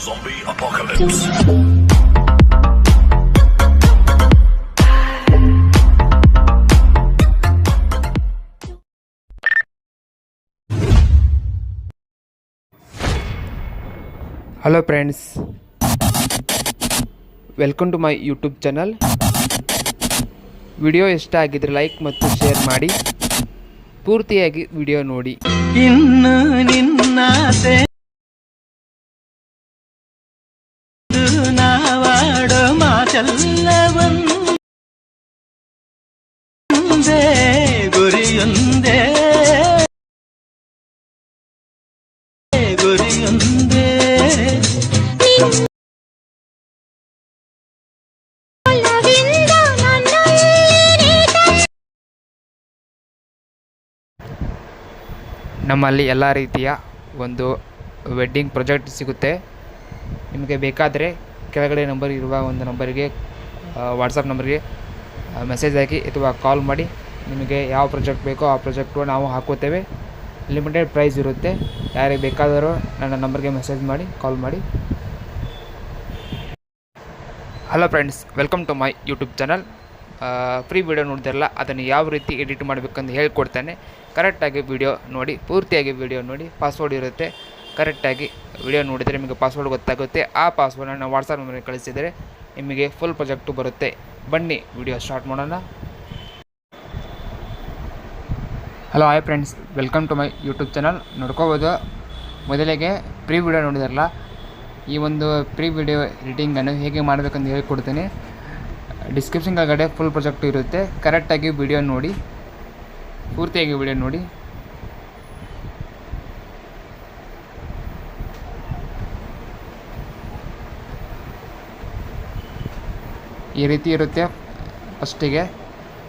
Zombie apocalypse. Hello friends, welcome to my YouTube channel. Video ಇಷ್ಟ ಆಗಿದ್ರೆ like ಮತ್ತು share ಮಾಡಿ, ಪೂರ್ತಿಯಾಗಿ ವಿಡಿಯೋ ನೋಡಿ. ಇನ್ನು ನಿನ್ನಾಸೆ ನಾವಾಡೋ ಮಾತೆಲ್ಲವೊಂದೇ ಗುರಿಯೊಂದೇ ಗುರಿಯೊಂದೇ. ನಮ್ಮಲ್ಲಿ ಎಲ್ಲ ರೀತಿಯ ಒಂದು ವೆಡ್ಡಿಂಗ್ ಪ್ರಾಜೆಕ್ಟ್ ಸಿಗುತ್ತೆ. ನಿಮಗೆ ಬೇಕಾದರೆ ಕೆಳಗಡೆ ನಂಬರ್ ಇರುವ ಒಂದು ನಂಬರಿಗೆ ವಾಟ್ಸಪ್ ನಂಬರ್ಗೆ ಮೆಸೇಜ್ ಹಾಕಿ ಅಥವಾ ಕಾಲ್ ಮಾಡಿ. ನಿಮಗೆ ಯಾವ ಪ್ರಾಜೆಕ್ಟ್ ಬೇಕೋ ಆ ಪ್ರಾಜೆಕ್ಟು ನಾವು ಹಾಕುತ್ತೇವೆ. ಲಿಮಿಟೆಡ್ ಪ್ರೈಸ್ ಇರುತ್ತೆ. ಯಾರಿಗೆ ಬೇಕಾದರೂ ನನ್ನ ನಂಬರ್ಗೆ ಮೆಸೇಜ್ ಮಾಡಿ, ಕಾಲ್ ಮಾಡಿ. Hello friends, welcome to my YouTube channel. Free video ನೋಡ್ತಿರಲ್ಲ, ಅದನ್ನು ಯಾವ ರೀತಿ ಎಡಿಟ್ ಮಾಡಬೇಕಂತ ಹೇಳ್ಕೊಡ್ತೇನೆ. ಕರೆಕ್ಟಾಗಿ ವಿಡಿಯೋ ನೋಡಿ, ಪೂರ್ತಿಯಾಗಿ ವಿಡಿಯೋ ನೋಡಿ. ಪಾಸ್ವರ್ಡ್ ಇರುತ್ತೆ, ಕರೆಕ್ಟಾಗಿ ವಿಡಿಯೋ ನೋಡಿದರೆ ನಿಮಗೆ ಪಾಸ್ವರ್ಡ್ ಗೊತ್ತಾಗುತ್ತೆ. ಆ ಪಾಸ್ವರ್ಡನ್ನು ವಾಟ್ಸಪ್ ನಂಬರ್ಗೆ ಕಳಿಸಿದರೆ ನಿಮಗೆ ಫುಲ್ ಪ್ರಾಜೆಕ್ಟು ಬರುತ್ತೆ. ಬನ್ನಿ ವಿಡಿಯೋ ಸ್ಟಾರ್ಟ್ ಮಾಡೋಣ. Hello hi friends, welcome to my YouTube channel. ನೋಡ್ಕೋಬೋದು, ಮೊದಲಿಗೆ ಪ್ರೀ ವಿಡಿಯೋ ನೋಡಿದಾರಲ್ಲ, ಈ ಒಂದು ಪ್ರೀ ವಿಡಿಯೋ ಎಡಿಟಿಂಗನ್ನು ಹೇಗೆ ಮಾಡಬೇಕಂತ ಹೇಳ್ಕೊಡ್ತೇನೆ. ಡಿಸ್ಕ್ರಿಪ್ಷನ್ ಕೆಳಗಡೆ ಫುಲ್ ಪ್ರಾಜೆಕ್ಟು ಇರುತ್ತೆ. ಕರೆಕ್ಟಾಗಿ ವಿಡಿಯೋ ನೋಡಿ, ಪೂರ್ತಿಯಾಗಿ ವಿಡಿಯೋ ನೋಡಿ. ಈ ರೀತಿ ಇರುತ್ತೆ ಫಸ್ಟಿಗೆ.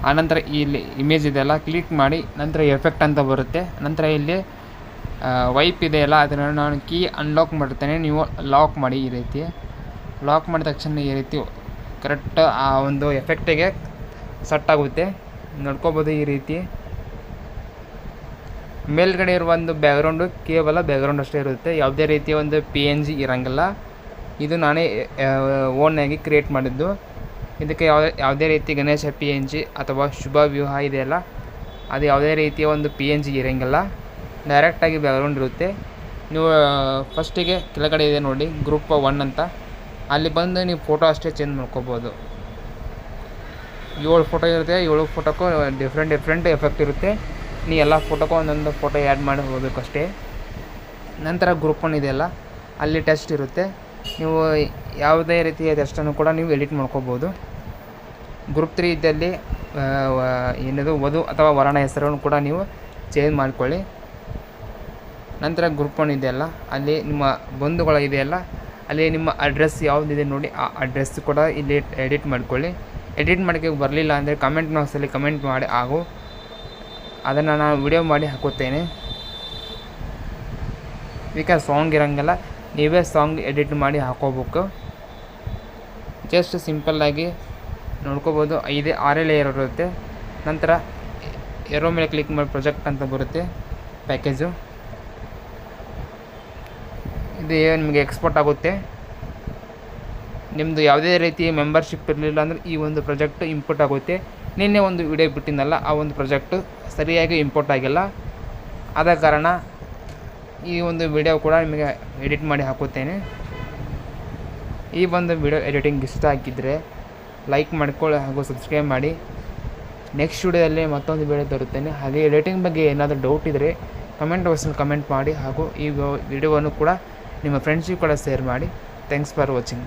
ಆನಂತರ ಇಲ್ಲಿ ಇಮೇಜ್ ಇದೆಯಲ್ಲ, ಕ್ಲಿಕ್ ಮಾಡಿ ನಂತರ ಎಫೆಕ್ಟ್ ಅಂತ ಬರುತ್ತೆ. ನಂತರ ಇಲ್ಲಿ ವೈಪ್ ಇದೆಯಲ್ಲ, ಅದನ್ನು ನಾನು ಕೀ ಅನ್ಲಾಕ್ ಮಾಡ್ತೇನೆ. ನೀವು ಲಾಕ್ ಮಾಡಿ. ಈ ರೀತಿ ಲಾಕ್ ಮಾಡಿದ ತಕ್ಷಣ ಈ ರೀತಿ ಕರೆಕ್ಟ್ ಆ ಒಂದು ಎಫೆಕ್ಟಿಗೆ ಸೆಟ್ ಆಗುತ್ತೆ. ನೋಡ್ಕೋಬೋದು. ಈ ರೀತಿ ಮೇಲ್ಗಡೆ ಇರುವ ಒಂದು ಬ್ಯಾಕ್ಗ್ರೌಂಡು ಕೇವಲ ಬ್ಯಾಕ್ಗ್ರೌಂಡ್ ಅಷ್ಟೇ ಇರುತ್ತೆ. ಯಾವುದೇ ರೀತಿಯ ಒಂದು PNG ಇರೋಂಗಿಲ್ಲ. ಇದು ನಾನೇ ಓನಾಗಿ ಕ್ರಿಯೇಟ್ ಮಾಡಿದ್ದು. ಇದಕ್ಕೆ ಯಾವುದೇ ರೀತಿ ಗಣೇಶ PNG ಅಥವಾ ಶುಭ ವಿವಾಹ ಇದೆಯಲ್ಲ, ಅದು ಯಾವುದೇ ರೀತಿಯ ಒಂದು PNG ಇರೋಂಗಿಲ್ಲ. ಡೈರೆಕ್ಟಾಗಿ ಬ್ಯಾಕ್ಗ್ರೌಂಡ್ ಇರುತ್ತೆ. ನೀವು ಫಸ್ಟಿಗೆ ಕೆಳಗಡೆ ಇದೆ ನೋಡಿ, ಗ್ರೂಪ್ 1 ಅಂತ, ಅಲ್ಲಿ ಬಂದು ನೀವು ಫೋಟೋ ಅಷ್ಟೇ ಚೇಂಜ್ ಮಾಡ್ಕೋಬೋದು. 7 ಫೋಟೋ ಇರುತ್ತೆ. 7 ಫೋಟೋಕ್ಕೂ ಡಿಫ್ರೆಂಟ್ ಎಫೆಕ್ಟ್ ಇರುತ್ತೆ. ನೀವು ಎಲ್ಲ ಫೋಟೋಕ್ಕೂ ಒಂದೊಂದು ಫೋಟೋ ಆ್ಯಡ್ ಮಾಡಿ ಹೋಗಬೇಕು ಅಷ್ಟೇ. ನಂತರ ಗ್ರೂಪ್ 1 ಇದೆಯಲ್ಲ, ಅಲ್ಲಿ ಟೆಕ್ಸ್ಟ್ ಇರುತ್ತೆ. ನೀವು ಯಾವುದೇ ರೀತಿಯ ಟೆಕ್ಸ್ಟನ್ನು ಕೂಡ ನೀವು ಎಡಿಟ್ ಮಾಡ್ಕೋಬೋದು. ಗ್ರೂಪ್ 3 ಇದ್ದಲ್ಲಿ ಏನದು ವಧು ಅಥವಾ ವರನ ಹೆಸರನ್ನು ಕೂಡ ನೀವು ಚೇಂಜ್ ಮಾಡ್ಕೊಳ್ಳಿ. ನಂತರ ಗ್ರೂಪ್ 1 ಇದೆಯಲ್ಲ, ಅಲ್ಲಿ ನಿಮ್ಮ ಬಂಧುಗಳು ಇದೆಯಲ್ಲ, ಅಲ್ಲಿ ನಿಮ್ಮ ಅಡ್ರೆಸ್ ಯಾವುದಿದೆ ನೋಡಿ, ಆ ಅಡ್ರೆಸ್ ಕೂಡ ಇಲ್ಲಿ ಎಡಿಟ್ ಮಾಡ್ಕೊಳ್ಳಿ. ಎಡಿಟ್ ಮಾಡೋಕ್ಕೆ ಬರಲಿಲ್ಲ ಅಂದರೆ ಕಮೆಂಟ್ ಬಾಕ್ಸಲ್ಲಿ ಕಮೆಂಟ್ ಮಾಡಿ, ಹಾಗೂ ಅದನ್ನು ನಾನು ವಿಡಿಯೋ ಮಾಡಿ ಹಾಕುತ್ತೇನೆ. ಈಗ ಸಾಂಗ್ ಇರೋಂಗಿಲ್ಲ, ನೀವೇ ಸಾಂಗ್ ಎಡಿಟ್ ಮಾಡಿ ಹಾಕೋಬೇಕು. ಜಸ್ಟ್ ಸಿಂಪಲ್ಲಾಗಿ ನೋಡ್ಕೋಬೋದು. 5-6 ಲೇಯರ್ ಇರುತ್ತೆ. ನಂತರ ಎರೋ ಮೇಲೆ ಕ್ಲಿಕ್ ಮಾಡಿ ಪ್ರಾಜೆಕ್ಟ್ ಅಂತ ಬರುತ್ತೆ, ಪ್ಯಾಕೇಜು. ಇದು ನಿಮಗೆ ಎಕ್ಸ್ಪೋರ್ಟ್ ಆಗುತ್ತೆ. ನಿಮ್ಮದು ಯಾವುದೇ ರೀತಿ ಮೆಂಬರ್ಶಿಪ್ ಇರಲಿಲ್ಲ ಅಂದರೆ ಈ ಒಂದು ಪ್ರಾಜೆಕ್ಟು ಇಂಪೋರ್ಟ್ ಆಗುತ್ತೆ. ನಿನ್ನೆ ಒಂದು ವಿಡಿಯೋ ಬಿಟ್ಟಿದ್ದಲ್ಲ, ಆ ಒಂದು ಪ್ರಾಜೆಕ್ಟು ಸರಿಯಾಗಿ ಇಂಪೋರ್ಟ್ ಆಗಿಲ್ಲ. ಆದ ಕಾರಣ ಈ ಒಂದು ವಿಡಿಯೋ ಕೂಡ ನಿಮಗೆ ಎಡಿಟ್ ಮಾಡಿ ಹಾಕುತ್ತೇನೆ. ಈ ಒಂದು ವಿಡಿಯೋ ಎಡಿಟಿಂಗ್ ಇಷ್ಟ ಆಗಿದ್ದರೆ ಲೈಕ್ ಮಾಡ್ಕೊಳ್ಳಿ ಹಾಗೂ ಸಬ್ಸ್ಕ್ರೈಬ್ ಮಾಡಿ. ನೆಕ್ಸ್ಟ್ ವಿಡಿಯೋದಲ್ಲಿ ಮತ್ತೊಂದು ವಿಡಿಯೋ ತರುತ್ತೇನೆ. ಹಾಗೆ ಎಡಿಟಿಂಗ್ ಬಗ್ಗೆ ಏನಾದರೂ ಡೌಟ್ ಇದ್ದರೆ ಕಮೆಂಟ್ ಬಾಕ್ಸಲ್ಲಿ ಕಮೆಂಟ್ ಮಾಡಿ, ಹಾಗೂ ಈ ವಿಡಿಯೋವನ್ನು ಕೂಡ ನಿಮ್ಮ ಫ್ರೆಂಡ್ಸಿಗೆ ಕೂಡ ಶೇರ್ ಮಾಡಿ. Thanks for watching.